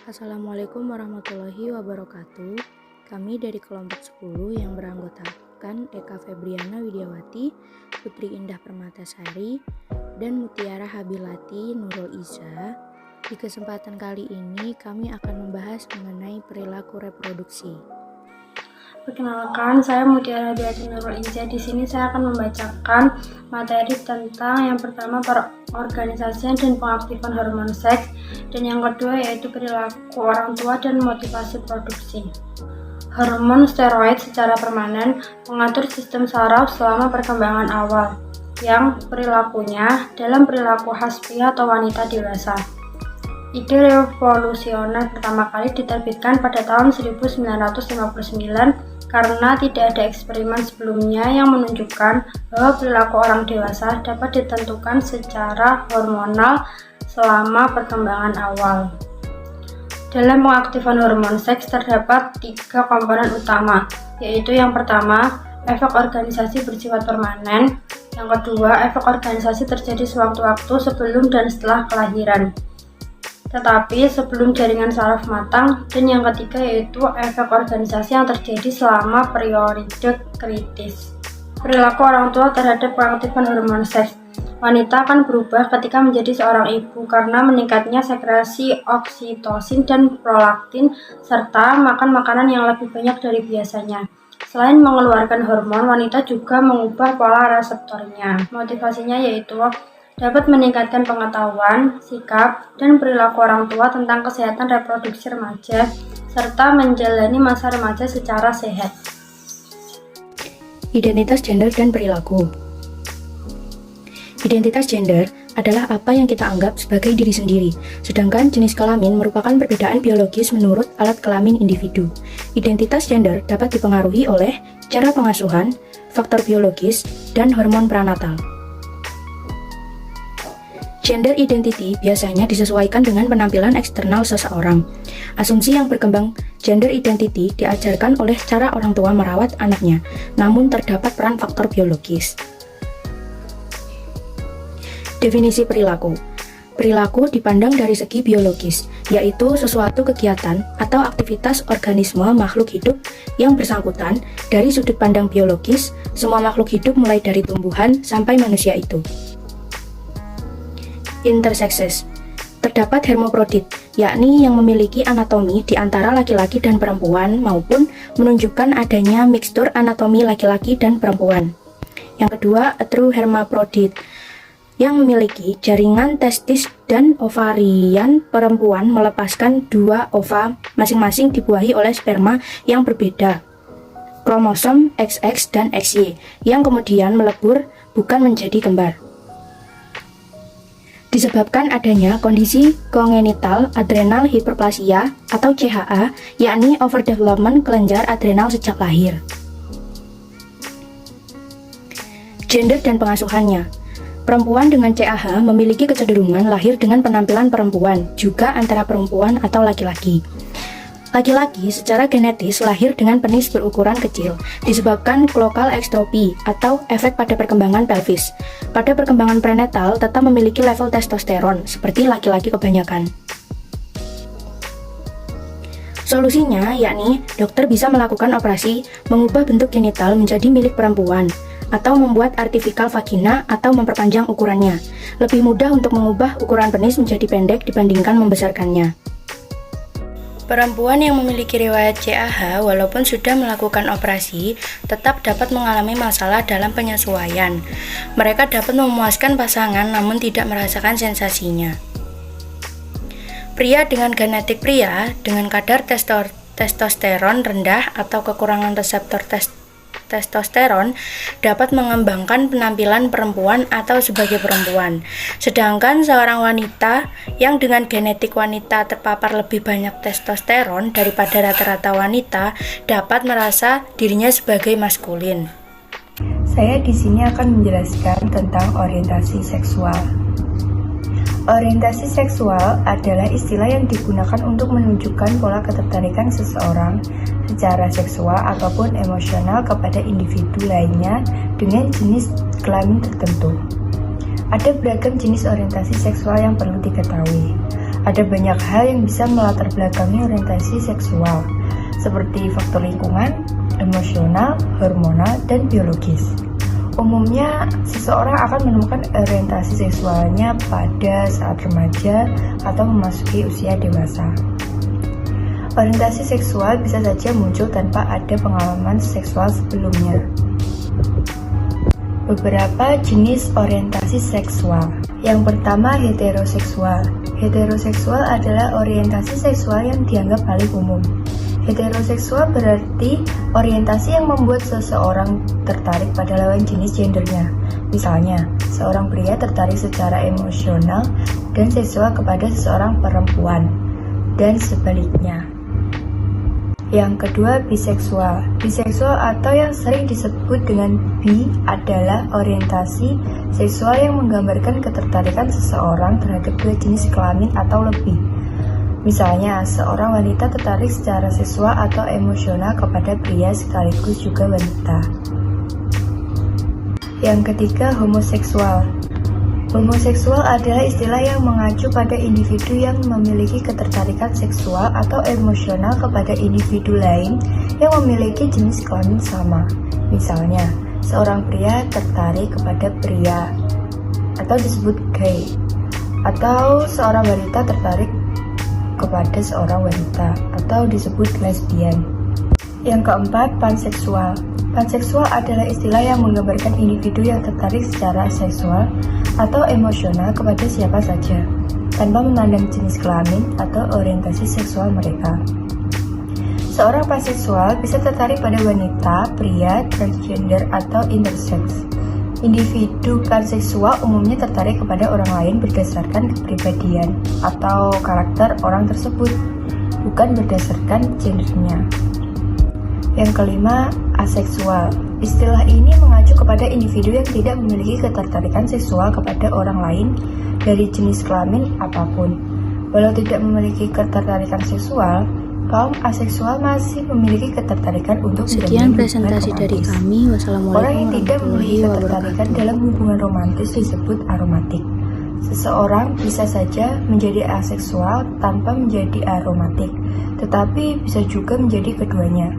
Assalamualaikum warahmatullahi wabarakatuh. Kami dari kelompok 10 yang beranggotakan Eka Febriana Widiawati, Putri Indah Permatasari, dan Mutiara Habilati Nurul Iza. Di kesempatan kali ini kami akan membahas mengenai perilaku reproduksi. Perkenalkan, saya Mutiara Habilati Nurul Iza. Di sini saya akan membacakan materi tentang yang pertama perorganisasian dan pengaktifan hormon seks, dan yang kedua yaitu perilaku orang tua dan motivasi produksi. Hormon steroid secara permanen mengatur sistem saraf selama perkembangan awal, yang perilakunya dalam perilaku khas pria atau wanita dewasa. Ide revolusioner pertama kali diterbitkan pada tahun 1959 karena tidak ada eksperimen sebelumnya yang menunjukkan bahwa perilaku orang dewasa dapat ditentukan secara hormonal selama perkembangan awal. Dalam pengaktifan hormon seks terdapat 3 komponen utama, yaitu yang pertama, efek organisasi bersifat permanen, yang kedua, efek organisasi terjadi sewaktu-waktu sebelum dan setelah kelahiran, tetapi sebelum jaringan saraf matang, dan yang ketiga yaitu efek organisasi yang terjadi selama periode kritis. Perilaku orang tua terhadap pengaktifan hormon seks. Wanita akan berubah ketika menjadi seorang ibu karena meningkatnya sekresi oksitosin dan prolaktin serta makan makanan yang lebih banyak dari biasanya. Selain mengeluarkan hormon, wanita juga mengubah pola reseptornya. Motivasinya yaitu dapat meningkatkan pengetahuan, sikap, dan perilaku orang tua tentang kesehatan reproduksi remaja, serta menjalani masa remaja secara sehat. Identitas gender dan perilaku. Identitas gender adalah apa yang kita anggap sebagai diri sendiri, sedangkan jenis kelamin merupakan perbedaan biologis menurut alat kelamin individu. Identitas gender dapat dipengaruhi oleh cara pengasuhan, faktor biologis, dan hormon prenatal. Gender identity biasanya disesuaikan dengan penampilan eksternal seseorang. Asumsi yang berkembang gender identity diajarkan oleh cara orang tua merawat anaknya, namun terdapat peran faktor biologis. Definisi perilaku. Perilaku dipandang dari segi biologis, yaitu sesuatu kegiatan atau aktivitas organisme makhluk hidup yang bersangkutan dari sudut pandang biologis, semua makhluk hidup mulai dari tumbuhan sampai manusia itu. Intersexes. Terdapat hermaprodit, yakni yang memiliki anatomi di antara laki-laki dan perempuan maupun menunjukkan adanya mikstur anatomi laki-laki dan perempuan. Yang kedua, true hermaprodit, yang memiliki jaringan testis dan ovarian perempuan melepaskan 2 ova masing-masing dibuahi oleh sperma yang berbeda, kromosom XX dan XY, yang kemudian melebur bukan menjadi kembar. Disebabkan adanya kondisi kongenital adrenal hiperplasia atau CHA, yakni overdevelopment kelenjar adrenal sejak lahir. Gender dan pengasuhannya. Perempuan dengan CAH memiliki kecenderungan lahir dengan penampilan perempuan, juga antara perempuan atau laki-laki. Laki-laki secara genetis lahir dengan penis berukuran kecil, disebabkan lokal ekstropi atau efek pada perkembangan pelvis. Pada perkembangan prenatal tetap memiliki level testosteron, seperti laki-laki kebanyakan. Solusinya yakni dokter bisa melakukan operasi mengubah bentuk genital menjadi milik perempuan, atau membuat artificial vagina atau memperpanjang ukurannya. Lebih mudah untuk mengubah ukuran penis menjadi pendek dibandingkan membesarkannya. Perempuan yang memiliki riwayat CAH walaupun sudah melakukan operasi tetap dapat mengalami masalah dalam penyesuaian. Mereka dapat memuaskan pasangan namun tidak merasakan sensasinya. Pria dengan genetik pria dengan kadar testosteron rendah atau kekurangan reseptor testosteron dapat mengembangkan penampilan perempuan atau sebagai perempuan. Sedangkan seorang wanita yang dengan genetik wanita terpapar lebih banyak testosteron daripada rata-rata wanita dapat merasa dirinya sebagai maskulin. Saya di sini akan menjelaskan tentang orientasi seksual. Orientasi seksual adalah istilah yang digunakan untuk menunjukkan pola ketertarikan seseorang secara seksual ataupun emosional kepada individu lainnya dengan jenis kelamin tertentu. Ada beragam jenis orientasi seksual yang perlu diketahui. Ada banyak hal yang bisa melatar belakangi orientasi seksual, seperti faktor lingkungan, emosional, hormonal, dan biologis. Umumnya, seseorang akan menemukan orientasi seksualnya pada saat remaja atau memasuki usia dewasa. Orientasi seksual bisa saja muncul tanpa ada pengalaman seksual sebelumnya. Beberapa jenis orientasi seksual. Yang pertama, heteroseksual. Heteroseksual adalah orientasi seksual yang dianggap paling umum. Heteroseksual berarti orientasi yang membuat seseorang tertarik pada lawan jenis gendernya. Misalnya, seorang pria tertarik secara emosional dan seksual kepada seseorang perempuan, dan sebaliknya. Yang kedua, biseksual. Biseksual atau yang sering disebut dengan bi adalah orientasi seksual yang menggambarkan ketertarikan seseorang terhadap dua jenis kelamin atau lebih. Misalnya, seorang wanita tertarik secara seksual atau emosional kepada pria sekaligus juga wanita. Yang ketiga, homoseksual. Homoseksual adalah istilah yang mengacu pada individu yang memiliki ketertarikan seksual atau emosional kepada individu lain yang memiliki jenis kelamin sama. Misalnya, seorang pria tertarik kepada pria atau disebut gay, atau seorang wanita tertarik kepada seorang wanita atau disebut lesbian. Yang keempat, panseksual. Panseksual adalah istilah yang menggambarkan individu yang tertarik secara seksual atau emosional kepada siapa saja, tanpa memandang jenis kelamin atau orientasi seksual mereka. Seorang panseksual bisa tertarik pada wanita, pria, transgender, atau intersex. Individu panseksual umumnya tertarik kepada orang lain berdasarkan kepribadian atau karakter orang tersebut, bukan berdasarkan gendernya. Yang kelima, aseksual. Istilah ini mengacu kepada individu yang tidak memiliki ketertarikan seksual kepada orang lain dari jenis kelamin apapun. Walau tidak memiliki ketertarikan seksual, kaum aseksual masih memiliki ketertarikan untuk Sekian menjalani presentasi hubungan dari romantis. kami. Wassalamualaikum Orang yang tidak memiliki warahmatullahi ketertarikan wabarakatuh. dalam hubungan romantis disebut aromatik. Seseorang bisa saja menjadi aseksual tanpa menjadi aromatik, tetapi bisa juga menjadi keduanya.